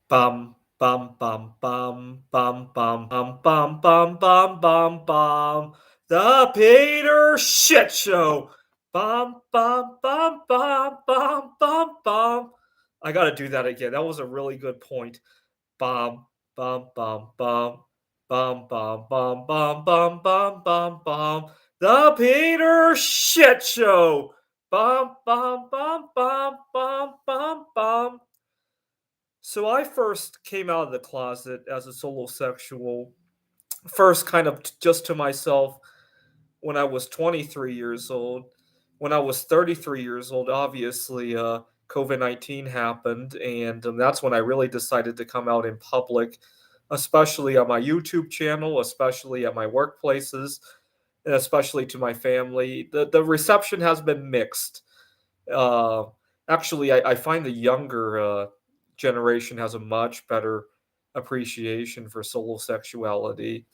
Bum, bum, bum, bum, bum, bum, bum, bum, bum, bum, bum, bum. The Peter Shit Show. Bum, bum, bum, bum, bum, bum, bum. I gotta do that again. That was a really good point. Bum, bum, bum, bum. Bum, bum, bum, bum, bum, bum, bum, bum. The Peter Shit Show. Bum, bum, bum, bum, bum, bum, bum. So I first came out of the closet as a solosexual, first kind of just to myself when I was 23 years old. When I was 33 years old, obviously, COVID-19 happened, and that's when I really decided to come out in public, especially on my YouTube channel, especially at my workplaces, and especially to my family. The reception has been mixed. Uh, Actually, I find the younger generation has a much better appreciation for solo sexuality.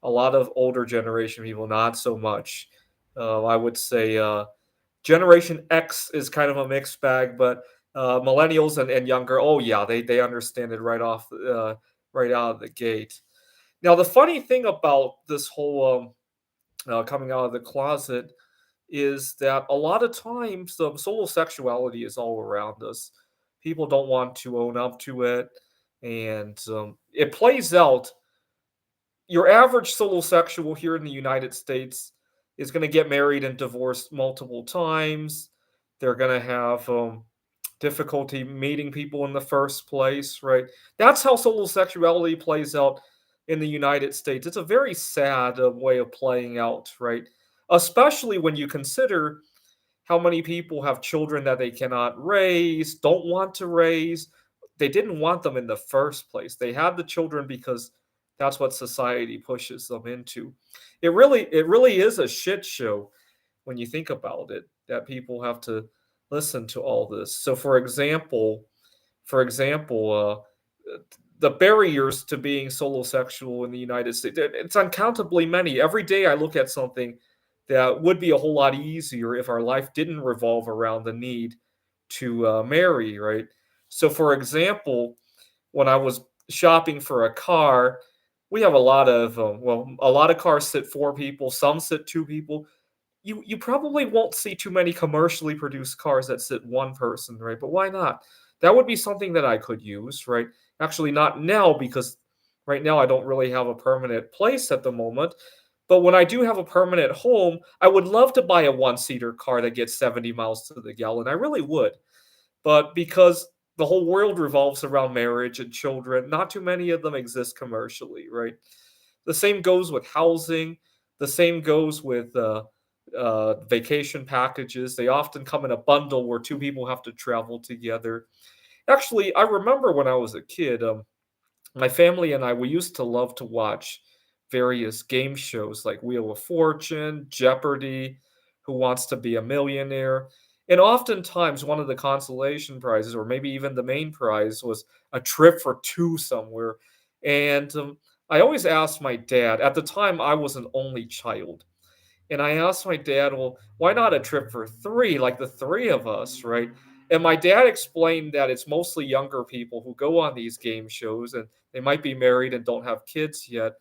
A lot of older generation people, not so much. I would say Generation X is kind of a mixed bag, but millennials and younger, oh yeah, they understand it right out of the gate. Now, the funny thing about this whole coming out of the closet is that a lot of times solo sexuality is all around us. People don't want to own up to it, and it plays out. Your average solo sexual here in the United States is going to get married and divorced multiple times. They're going to have difficulty meeting people in the first place, right? That's how solo sexuality plays out in the United States. It's a very sad way of playing out, right? Especially when you consider how many people have children that they cannot raise, don't want to raise. They didn't want them in the first place. They had the children because that's what society pushes them into. It really is a shit show when you think about it, that people have to listen to all this. So for example, the barriers to being solo sexual in the United States, it's uncountably many. Every day I look at something that would be a whole lot easier if our life didn't revolve around the need to marry, right? So, for example, when I was shopping for a car, we have a lot of a lot of cars sit four people, some sit two people. You probably won't see too many commercially produced cars that sit one person, right? But why not? That would be something that I could use, right? Actually, not now because right now I don't really have a permanent place at the moment. But when I do have a permanent home, I would love to buy a one-seater car that gets 70 miles to the gallon. I really would. But because the whole world revolves around marriage and children, not too many of them exist commercially, right? The same goes with housing. The same goes with vacation packages. They often come in a bundle where two people have to travel together. Actually, I remember when I was a kid, my family and I, we used to love to watch various game shows like Wheel of Fortune, Jeopardy, Who Wants to Be a Millionaire. And oftentimes, one of the consolation prizes, or maybe even the main prize, was a trip for two somewhere. And I always asked my dad, at the time, I was an only child. And I asked my dad, well, why not a trip for three, like the three of us, right? And my dad explained that it's mostly younger people who go on these game shows and they might be married and don't have kids yet.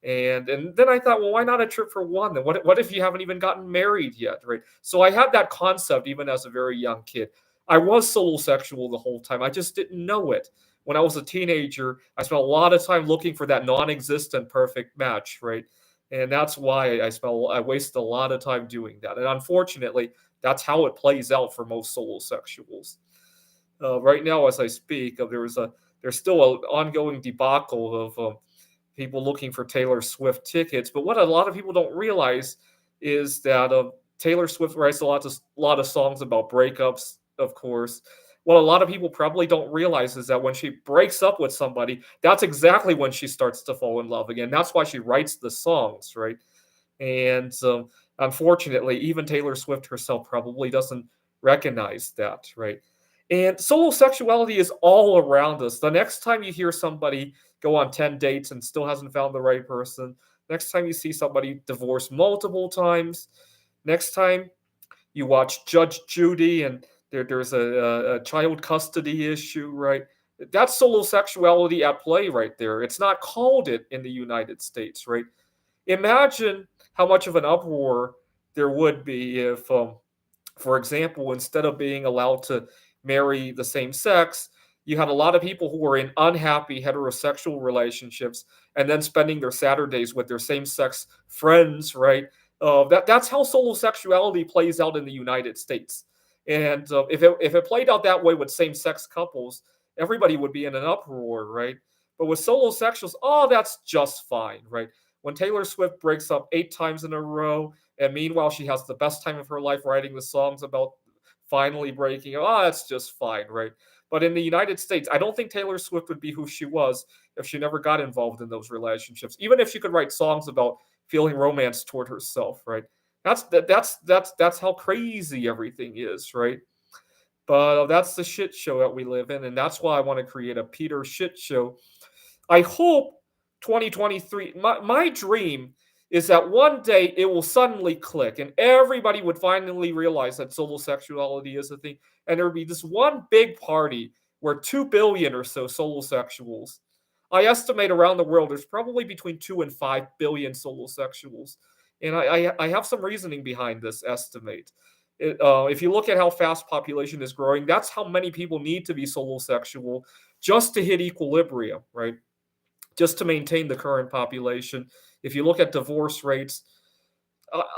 And then I thought, well, why not a trip for one? Then what if you haven't even gotten married yet, right? So I had that concept even as a very young kid. I was solo sexual the whole time. I just didn't know it. When I was a teenager, I spent a lot of time looking for that non-existent perfect match, right? And that's why I waste a lot of time doing that. And unfortunately, that's how it plays out for most solo sexuals. Right now, as I speak, there's still an ongoing debacle of people looking for Taylor Swift tickets. But what a lot of people don't realize is that Taylor Swift writes a lot of songs about breakups, of course. What a lot of people probably don't realize is that when she breaks up with somebody, that's exactly when she starts to fall in love again. That's why she writes the songs, right? And unfortunately, even Taylor Swift herself probably doesn't recognize that, right? And solo sexuality is all around us. The next time you hear somebody go on 10 dates and still hasn't found the right person, next time you see somebody divorced multiple times, next time you watch Judge Judy and there's a child custody issue, right? That's solosexuality at play right there. It's not called it in the United States, right? Imagine how much of an uproar there would be if, for example, instead of being allowed to marry the same sex, you had a lot of people who were in unhappy heterosexual relationships and then spending their Saturdays with their same sex friends, right? That's how solosexuality plays out in the United States. And if it played out that way with same sex couples, everybody would be in an uproar, right? But with solosexuals, oh, that's just fine, right? When Taylor Swift breaks up 8 times in a row, and meanwhile, she has the best time of her life writing the songs about finally breaking up. Oh, that's just fine, right? But in the United States, I don't think Taylor Swift would be who she was if she never got involved in those relationships. Even if she could write songs about feeling romance toward herself, right? That's how crazy everything is, right? But that's the shit show that we live in, and that's why I want to create a Peter shit show. I hope 2023, my dream is that one day it will suddenly click and everybody would finally realize that solosexuality is a thing. And there would be this one big party where 2 billion or so solosexuals. I estimate around the world there's probably between 2 and 5 billion solosexuals. And I have some reasoning behind this estimate. If you look at how fast population is growing, that's how many people need to be solosexual just to hit equilibrium, right? Just to maintain the current population. If you look at divorce rates,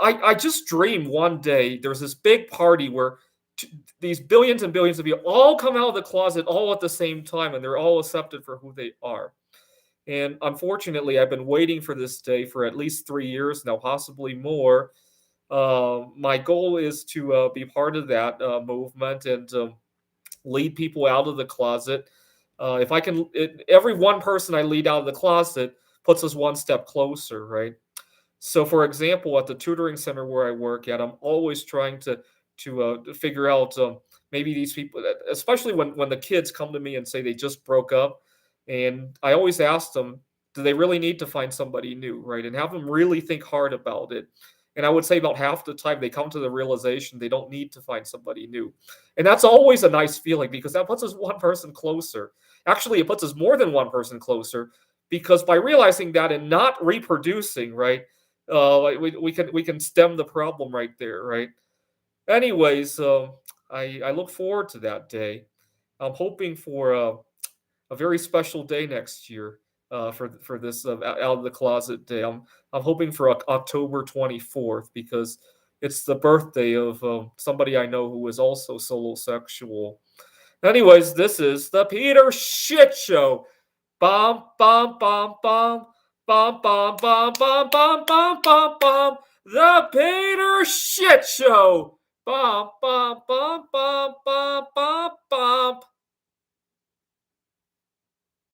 I just dream one day there's this big party where these billions and billions of people all come out of the closet all at the same time and they're all accepted for who they are. And unfortunately, I've been waiting for this day for at least 3 years now, possibly more. My goal is to be part of that movement and lead people out of the closet. If I can, every one person I lead out of the closet puts us one step closer, right? So, for example, at the tutoring center where I work at, I'm always trying to figure out maybe these people, especially when the kids come to me and say they just broke up, and I always ask them, do they really need to find somebody new, right? And have them really think hard about it. And I would say about half the time they come to the realization they don't need to find somebody new. And that's always a nice feeling because that puts us one person closer. Actually, it puts us more than one person closer because by realizing that and not reproducing, right, we can stem the problem right there, right? Anyways, I look forward to that day. I'm hoping for a very special day next year for this out of the closet day. I'm hoping for October 24th because it's the birthday of somebody I know who is also solosexual. Anyways, this is the Peter Shit Show. Bum bum bum bum bum bum bum bum bum bum bum bum. The Peter Shit Show. Bum bum bum bum bum.